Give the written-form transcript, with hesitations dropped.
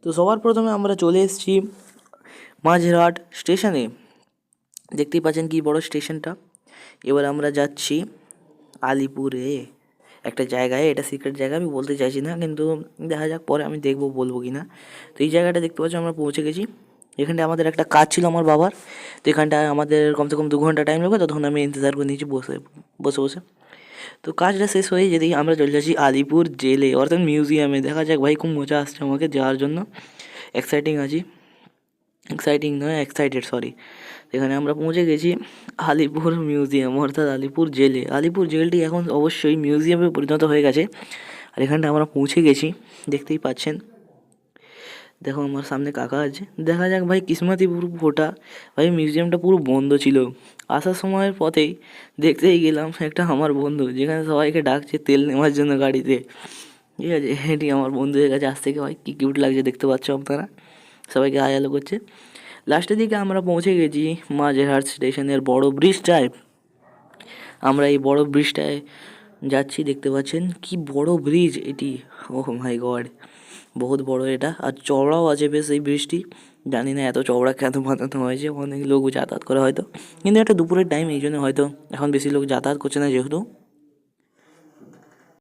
তো সবার প্রথমে আমরা চলে এসেছি মাঝেরহাট স্টেশনে। দেখতেই পাচ্ছেন কি বড় স্টেশনটা। এবার আমরা যাচ্ছি আলিপুরে একটা জায়গায়, এটা সিক্রেট জায়গা, আমি বলতে চাইছি না, কিন্তু দেখা যাক পরে আমি দেখবো বলবো কি না। তো এই জায়গাটা দেখতে পাচ্ছি আমরা পৌঁছে গেছি। এখানটায় আমাদের একটা কাজ ছিল আমার বাবার, তো এখানটায় আমাদের কমসে কম 2 ঘন্টা টাইম লাগবে, তখন আমি ইন্তজার করে নিয়েছি বসে বসে বসে। তো কাজটা শেষ হয়ে যেতেই আমরা চলে যাচ্ছি আলিপুর জেলে, অর্থাৎ মিউজিয়ামে। দেখা যাক ভাই, খুব মজা আসছে আমাকে যাওয়ার জন্য, এক্সাইটিং আছি, এক্সাইটিং নয় এক্সাইটেড, সরি। এখানে আমরা পৌঁছে গেছি আলিপুর মিউজিয়াম, অর্থাৎ আলিপুর জেলে। আলিপুর জেলটি এখন অবশ্যই মিউজিয়ামে পরিণত হয়ে গেছে। আর এখানটা আমরা পৌঁছে গেছি, দেখতেই পাচ্ছেন। দেখো আমার সামনে কাকা আছে, দেখা যাক ভাই, কিসমতই পুরো ফোটা। ভাই মিউজিয়ামটা পুরো বন্ধ ছিল। আসার সময়ের পথেই দেখতেই গেলাম একটা আমার বন্ধু, যেখানে সবাইকে ডাকছে তেল নেওয়ার জন্য গাড়িতে। ঠিক আছে, এটি আমার বন্ধুদের কাছে আসতে গিয়ে ভাই কী কিউট লাগছে, দেখতে পাচ্ছ আপনারা, সবাইকে হাই হ্যালো করছে। লাস্টের দিকে আমরা পৌঁছে গেছি মাঝেরহাট স্টেশনের বড় ব্রিজটায়। আমরা এই বড় ব্রিজটায় যাচ্ছি, দেখতে পাচ্ছেন কি বড় ব্রিজ এটি। ওহ মাই গড, বহুত বড় এটা, আর চওড়াও আছে বেশ এই ব্রিজটি। জানি না এত চওড়া কেন বানানো হয়েছে, অনেক লোক যাতায়াত করে হয়তো, কিন্তু এটা দুপুরের টাইম, এই জন্য হয়তো এখন বেশি লোক যাতায়াত করছে না যেহেতু।